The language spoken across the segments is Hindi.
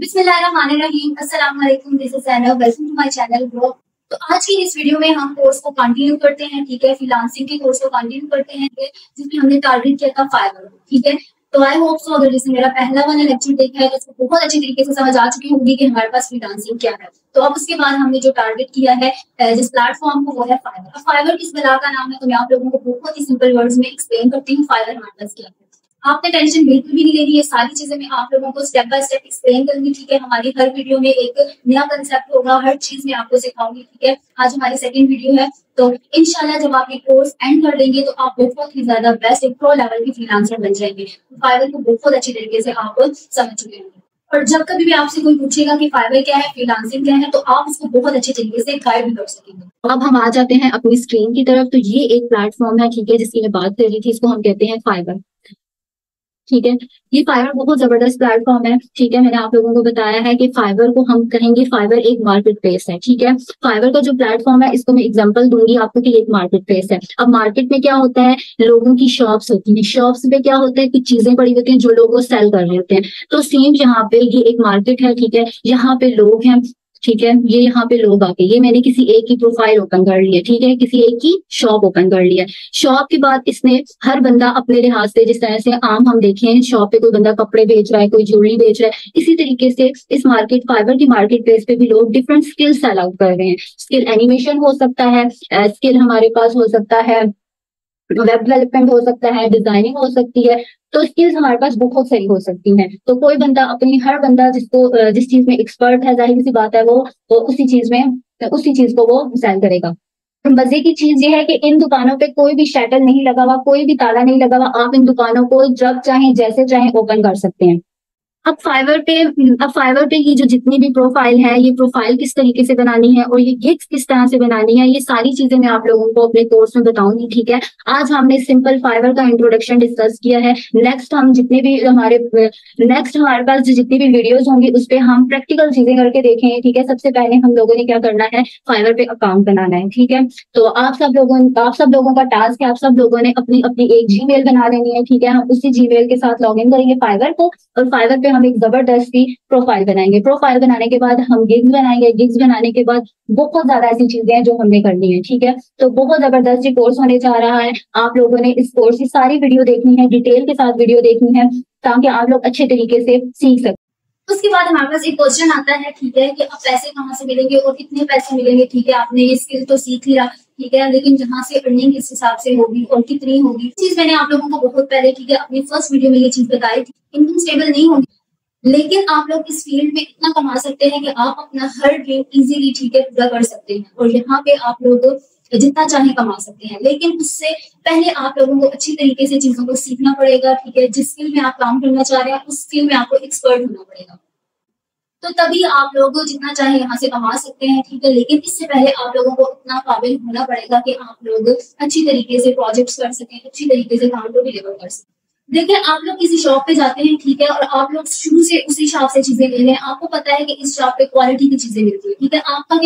बिस्मिल्लाहिर्रहमानिर्रहीम। अस्सलाम वालेकुम। This is Zainab. Welcome to my channel blog. तो आज की इस वीडियो में हम कोर्स को कंटिन्यू करते हैं, ठीक है। फ्रीलांसिंग के कोर्स को कंटिन्यू करते हैं, जिसमें हमने टारगेट किया था फाइवर, ठीक है। तो आई होप सो अगर जिसने मेरा पहला वाला लेक्चर देखा है तो उसको बहुत अच्छी तरीके से समझ आ चुकी होगी कि हमारे पास फ्रीलांसिंग क्या है। तो अब उसके बाद हमने जो टारगेट किया है जिस प्लेटफॉर्म को, वो है फाइवर। अब फाइवर किस बला का नाम है, तो मैं आप लोगों को बहुत ही सिंपल वर्ड्स में एक्सप्लेन करती हूँ फाइवर हमारे पास क्या है। आपने टेंशन बिल्कुल भी नहीं लेनी है, सारी चीजें मैं आप लोगों को स्टेप बाय स्टेप एक्सप्लेन करूंगी, ठीक है। हमारी हर वीडियो में एक नया कंसेप्ट होगा, हर चीज मैं आपको सिखाऊंगी, ठीक है। आज हमारी सेकंड वीडियो है, तो इंशाल्लाह जब आप ये कोर्स एंड कर देंगे तो आप बहुत ही ज्यादा बेस्ट एक प्रो लेवल की फ्रीलांसर बन जाएंगे। फाइवर को बहुत अच्छी तरीके से आप समझ चुके होंगे। और जब कभी भी आपसे कोई पूछेगा कि फाइवर क्या है, फ्रीलांसिंग क्या है, तो आप उसको बहुत अच्छे तरीके से गाइड भी कर सकेंगे। अब हम आ जाते हैं अपनी स्क्रीन की तरफ। तो ये एक प्लेटफॉर्म है, ठीक है, जिसकी मैं बात कर रही थी, इसको हम कहते हैं फाइवर, ठीक है। ये फाइवर बहुत जबरदस्त प्लेटफॉर्म है, ठीक है। मैंने आप लोगों को बताया है कि फाइवर को हम कहेंगे, फाइवर एक मार्केट प्लेस है, ठीक है। फाइवर का जो प्लेटफॉर्म है, इसको मैं एग्जांपल दूंगी आपको कि एक मार्केट प्लेस है। अब मार्केट में क्या होता है, लोगों की शॉप्स होती हैं, शॉप्स पे क्या होता है, कुछ चीजें पड़ी होती हैं जो लोग वो सेल कर रहे होते हैं। तो सेम यहाँ पे ये एक मार्केट है, ठीक है। यहाँ पे लोग हैं, ठीक है। ये यहाँ पे लोग आके, ये मैंने किसी एक की प्रोफाइल ओपन कर ली है, ठीक है, किसी एक की शॉप ओपन कर ली है। शॉप के बाद इसने हर बंदा अपने लिहाज से, जिस तरह से आम हम देखें शॉप पे कोई बंदा कपड़े बेच रहा है, कोई ज्वेलरी बेच रहा है, इसी तरीके से इस मार्केट, फाइबर की मार्केट प्लेस पे भी लोग डिफरेंट स्किल्स सेल आउट कर रहे हैं। स्किल एनिमेशन हो सकता है, स्किल हमारे पास हो सकता है, वेब डेवलपमेंट हो सकता है, डिजाइनिंग हो सकती है। तो स्किल्स हमारे पास बहुत सारी हो सकती हैं। तो कोई बंदा अपनी, हर बंदा जिसको जिस चीज में एक्सपर्ट है, जाहिर सी बात है वो उसी चीज में, उसी चीज को वो सेल करेगा। मजे की चीज ये है कि इन दुकानों पे कोई भी शटल नहीं लगा हुआ, कोई भी ताला नहीं लगा हुआ। आप इन दुकानों को जब चाहें, जैसे चाहें ओपन कर सकते हैं। अब फाइवर पे ये जो जितनी भी प्रोफाइल है, ये प्रोफाइल किस तरीके से बनानी है और ये गिग्स किस तरह से बनानी है, ये सारी चीजें मैं आप लोगों को अपने कोर्स में बताऊंगी, ठीक है। आज हमने सिंपल फाइवर का इंट्रोडक्शन डिस्कस किया है। नेक्स्ट हमारे पास जो जितनी भी वीडियोस होंगी उस पे हम प्रैक्टिकल चीजें करके देखेंगे, ठीक है। सबसे पहले हम लोगों ने क्या करना है, फाइवर पे अकाउंट बनाना है, ठीक है। तो आप सब लोगों का टास्क है, आप सब लोगों ने अपनी अपनी एक जीमेल बना लेनी है, ठीक है। हम उसी जीमेल के साथ लॉग इन करेंगे फाइवर को, और फाइवर पे हम एक जबरदस्त सी प्रोफाइल बनाएंगे। प्रोफाइल बनाने के बाद हम गिग्स बनाएंगे। गिग्स बनाने के बाद बहुत ज्यादा ऐसी चीजें हैं जो हमने करनी है, ठीक है। तो बहुत जबरदस्त ये कोर्स होने जा रहा है। आप लोगों ने इस कोर्स की सारी वीडियो देखनी है, डिटेल के साथ वीडियो देखनी है, ताकि आप लोग अच्छे तरीके से सीख सकें। उसके बाद हमारे पास एक क्वेश्चन आता है, ठीक है, कि अब पैसे कहाँ से मिलेंगे और कितने पैसे मिलेंगे, ठीक है। आपने ये स्किल तो सीख लिया, ठीक है, लेकिन जहाँ से अर्निंग किस हिसाब से होगी और कितनी होगी, चीज मैंने आप लोगों को बहुत पहले, ठीक है, अपनी फर्स्ट वीडियो में ये चीज बताई थी। इनकम स्टेबल नहीं होगी, लेकिन आप लोग इस फील्ड में इतना कमा सकते हैं कि आप अपना हर ड्रीम इजीली, ठीक है, पूरा कर सकते हैं। और यहाँ पे आप लोग जितना चाहे कमा सकते हैं, लेकिन उससे पहले आप लोगों को अच्छी तरीके से चीजों को सीखना पड़ेगा, ठीक है। जिस स्किल में आप काम करना चाह रहे हैं उस स्किल में आपको एक्सपर्ट होना पड़ेगा, तो तभी आप लोग जितना चाहे यहाँ से कमा सकते हैं, ठीक है। लेकिन इससे पहले आप लोगों को इतना काबिल होना पड़ेगा कि आप लोग अच्छी तरीके से प्रोजेक्ट्स कर सकें, अच्छी तरीके से काम को डिलीवर कर सकें। देखिए, आप लोग किसी शॉप पे जाते हैं, ठीक है, और आप लोग शुरू से उसी शॉप से चीजें ले रहे हैं। आपको पता है कि इस शॉप पे क्वालिटी की चीजें मिलती है, ठीक है। आपका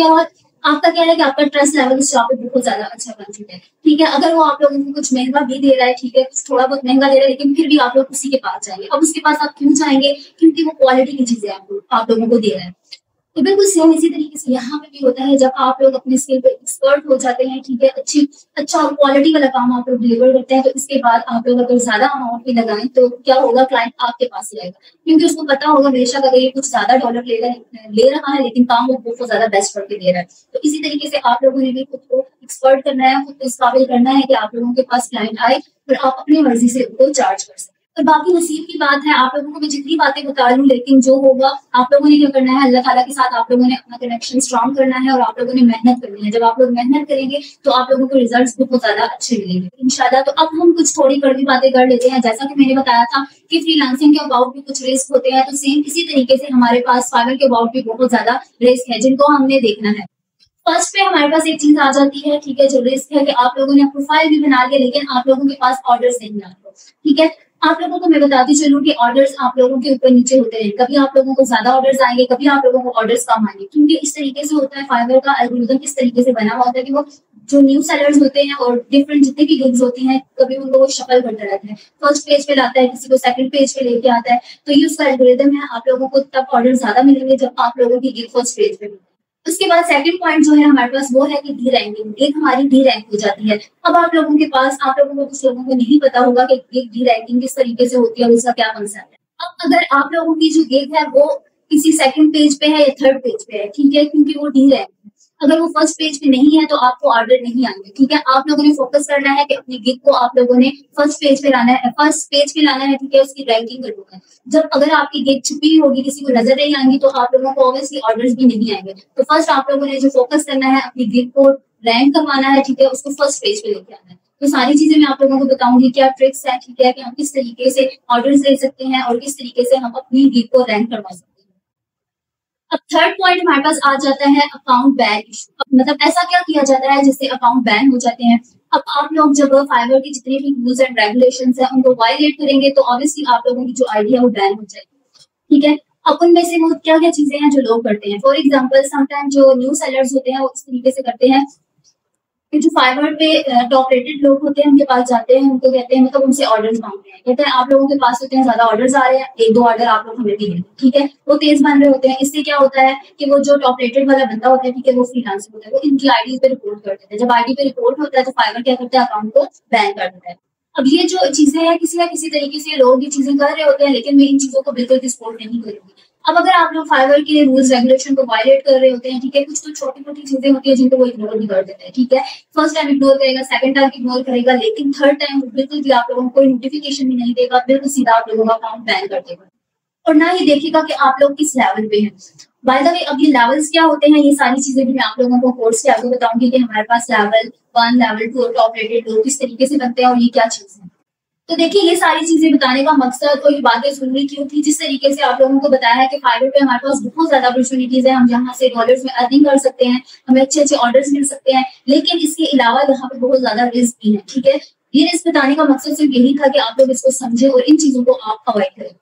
क्या है कि आपका ट्रस्ट लेवल इस शॉप पे बहुत ज्यादा अच्छा बन चुका है, ठीक है। अगर वो आप लोगों को कुछ महंगा भी दे रहा है, ठीक है, कुछ थोड़ा बहुत महंगा दे रहा है, लेकिन फिर भी आप लोग उसी के पास जाएंगे। अब उसके पास आप क्यों जाएंगे, क्योंकि वो क्वालिटी की चीजें आप लोगों को दे रहा है। तो बिल्कुल सेम इसी तरीके से यहाँ पे भी होता है। जब आप लोग अपने स्किल पे एक्सपर्ट हो जाते हैं, ठीक है, अच्छा क्वालिटी वाला काम आप लोग डिलीवर करते हैं, तो इसके बाद आप लोग अगर ज्यादा अमाउंट भी लगाएं तो क्या होगा, क्लाइंट आपके पास ही आएगा, क्योंकि उसको पता होगा बेशक अगर ये कुछ ज्यादा डॉलर ले रहा है, लेकिन काम वो बहुत ज्यादा बेस्ट करके दे रहा है। तो इसी तरीके से आप लोगों ने भी खुद को एक्सपर्ट करना है, खुद को इस काबिल करना है कि आप लोगों के पास क्लाइंट आए और आप अपनी मर्जी से उनको चार्ज कर सकें। और बाकी नसीब की बात है। आप लोगों को मैं जितनी बातें बता रही हूँ, लेकिन जो होगा आप लोगों ने क्या करना है, अल्लाह ताला के साथ आप लोगों ने अपना कनेक्शन स्ट्रॉन्ग करना है और आप लोगों ने मेहनत करनी है। जब आप लोग मेहनत करेंगे तो आप लोगों को रिजल्ट्स बहुत ज्यादा अच्छे मिलेंगे इंशाल्लाह। तो अब हम कुछ थोड़ी कड़वी बातें कर लेते हैं। जैसा कि मैंने बताया था कि फ्रीलांसिंग के अबाउट भी कुछ रिस्क होते हैं, तो सेम इसी तरीके से हमारे पास फाइवर के अबाउट भी बहुत ज्यादा रिस्क है, जिनको हमने देखना है। फर्स्ट पे हमारे पास एक चीज आ जाती है, ठीक है, जो रिस्क है कि आप लोगों ने प्रोफाइल भी बना लिया, लेकिन आप लोगों के पास ऑर्डर्स नहीं आते, ठीक है। आप लोगों को मैं बताती चलूं कि ऑर्डर्स आप लोगों के ऊपर नीचे होते हैं। कभी आप लोगों को ज्यादा ऑर्डर्स आएंगे, कभी आप लोगों को ऑर्डर्स कम आएंगे, क्योंकि इस तरीके से होता है। फाइवर का एल्गोरिथम इस तरीके से बना हुआ होता है कि वो जो न्यू सेलर्स होते हैं और डिफरेंट जितनी भी गिग्स होती हैं, कभी उनको वो शफल करता रहता है, फर्स्ट पेज पे लाता है, किसी को सेकंड पेज पे लेके आता है। तो ये उसका एल्गोरिदम है, आप लोगों को तब ऑर्डर ज्यादा मिलेंगे जब आप लोगों की गिग फर्स्ट पेज पे मिलेगी। उसके बाद सेकंड पॉइंट जो है हमारे पास वो है कि डी रैंकिंग। गिग हमारी डी रैंक हो जाती है। अब आप लोगों के पास, आप लोगों को, कुछ लोगों को नहीं पता होगा कि गिग डी रैंकिंग किस तरीके से होती है और उसका क्या कंसेप्ट है। अब अगर आप लोगों की जो गिग है वो किसी सेकंड पेज पे है या थर्ड पेज पे है, ठीक है, क्योंकि वो डी रैंक है, अगर वो फर्स्ट पेज पे नहीं है तो आपको ऑर्डर नहीं आएंगे, ठीक है। आप लोगों ने फोकस करना है कि अपनी गिग को आप लोगों ने फर्स्ट पेज पे लाना है, ठीक है, उसकी रैंकिंग करनी है। जब अगर आपकी गिग छुपी होगी, किसी को नजर नहीं आएंगी, तो आप लोगों को ऑब्वियसली ऑर्डर्स भी नहीं आएंगे। तो फर्स्ट आप लोगों ने जो फोकस करना है, अपनी गिग को रैंक करवाना है, ठीक है, उसको फर्स्ट पेज पे लेके आना है। तो सारी चीजें मैं आप लोगों को बताऊंगी, क्या ट्रिक्स है, ठीक है, कि हम किस तरीके से ऑर्डर्स ले सकते हैं और किस तरीके से हम अपनी गिग को रैंक करवा सकते हैं। अब थर्ड पॉइंट हमारे पास आ जाता है अकाउंट बैन इशू। मतलब ऐसा क्या किया जाता है जिससे अकाउंट बैन हो जाते हैं। अब आप लोग जब फाइवर की जितनी भी रूल्स एंड रेगुलेशंस है उनको वायलेट करेंगे तो ऑब्वियसली आप लोगों की जो आईडी है वो बैन हो जाएगी, ठीक है। अब उनमें से वो क्या क्या चीजें हैं जो लोग करते हैं। फॉर एग्जाम्पल, समटाइम जो न्यू सेलर्स होते हैं वो इस तरीके से करते हैं कि जो फाइवर पे टॉप रेटेड लोग होते हैं उनके पास जाते हैं, उनको कहते हैं, मतलब उनसे ऑर्डर्स मांगते हैं, कहते हैं आप लोगों के पास होते हैं ज्यादा ऑर्डर्स आ रहे हैं, एक दो ऑर्डर आप लोग हमें भी दें, ठीक है। वो तेज बन रहे होते हैं। इससे क्या होता है कि वो जो टॉप रेटेड वाला बंदा होता है, ठीक है, वो फ्रीलांसर होता है, वो इनकी आईडी पे रिपोर्ट कर देते हैं। जब आईडी पे रिपोर्ट होता है तो फाइवर क्या करता है, अकाउंट को बैन कर देता है। अब ये जो चीजें हैं, किसी ना किसी तरीके से लोग ये चीजें कर रहे होते हैं, लेकिन मैं इन चीजों को बिल्कुल भी सपोर्ट नहीं करूंगी। अब अगर आप लोग फाइवर के रूल्स रेगुलेशन को वायलेट कर रहे होते हैं, ठीक है, कुछ तो छोटी मोटी चीजें होती है जिनको वो इग्नोर भी कर देते हैं, ठीक है। फर्स्ट टाइम इग्नोर करेगा, सेकंड टाइम इग्नोर करेगा, लेकिन थर्ड टाइम बिल्कुल भी आप लोगों को कोई नोटिफिकेशन भी नहीं देगा, बिल्कुल सीधा आप लोगों का अकाउंट बैन कर देगा और ना ही देखेगा कि आप लोग किस लेवल पे हैं। बाय द वे, अब ये लेवल्स क्या होते हैं, ये सारी चीजें भी मैं आप लोगों को कोर्स के आगे बताऊंगी कि हमारे पास लेवल 1, लेवल 2 और टॉप रेटेड लोग किस तरीके से बनते हैं और ये क्या चीज है। तो देखिए, ये सारी चीजें बताने का मकसद और ये बातें सुननी क्यों थी, जिस तरीके से आप लोगों को बताया है कि फाइवर पे हमारे पास बहुत ज्यादा अपॉर्चुनिटीज है, हम यहाँ से डॉलर्स में अर्निंग कर सकते हैं, हमें अच्छे अच्छे ऑर्डर्स मिल सकते हैं, लेकिन इसके अलावा यहाँ पे बहुत ज्यादा रिस्क भी है, ठीक है। ये रिस्क बताने का मकसद सिर्फ यही था कि आप लोग इसको समझे और इन चीजों को आप अवॉइड करें।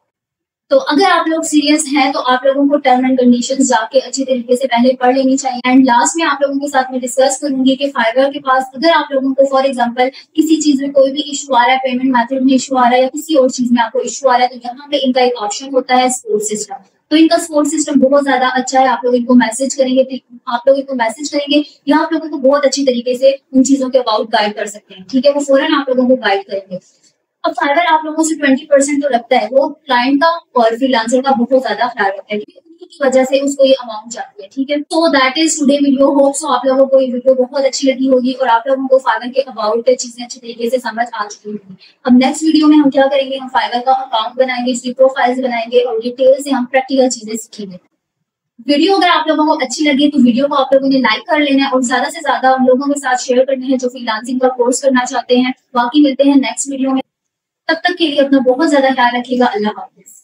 तो अगर आप लोग सीरियस हैं तो आप लोगों को टर्म एंड कंडीशंस जाके अच्छी तरीके से पहले पढ़ लेनी चाहिए। एंड लास्ट में आप लोगों के साथ में डिस्कस करूंगी कि फाइवर के पास अगर आप लोगों को फॉर एग्जांपल किसी चीज में कोई भी इशू आ रहा है, पेमेंट मेथड में इशू आ रहा है या किसी और चीज में आपको इशू आ रहा है, तो यहाँ पे इनका एक ऑप्शन होता है सपोर्ट सिस्टम। तो इनका सपोर्ट सिस्टम बहुत ज्यादा अच्छा है। आप लोग इनको मैसेज करेंगे, या आप लोगों को बहुत अच्छी तरीके से उन चीजों के अबाउट गाइड कर सकते हैं, ठीक है। वो फौरन आप लोगों को गाइड करेंगे। अब फाइवर आप लोगों से 20% तो लगता है, वो क्लाइंट का और फ्रीलांसर का बहुत ज्यादा ख्याल रखता है, क्योंकि की वजह से उसको ये अमाउंट जाती है, ठीक है। तो that is today video. Hope so आप लोगों को ये वीडियो बहुत अच्छी लगी होगी और आप लोगों को फाइवर के अबाउट चीजें अच्छी तरीके से समझ आ चुकी होगी। अब नेक्स्ट वीडियो में हम क्या करेंगे, हम फाइवर का अकाउंट बनाएंगे, उसकी प्रोफाइल्स बनाएंगे और डिटेल से हम प्रैक्टिकल चीजें सीखेंगे। वीडियो अगर आप लोगों को अच्छी लगी तो वीडियो को आप लोगों ने लाइक कर लेना है और ज्यादा से ज्यादा उन लोगों के साथ शेयर करने हैं जो फ्रीलांसिंग का कोर्स करना चाहते हैं। बाकी मिलते हैं नेक्स्ट वीडियो में, तब तक के लिए अपना बहुत ज्यादा ख्याल रखिएगा। अल्लाह हाफिज।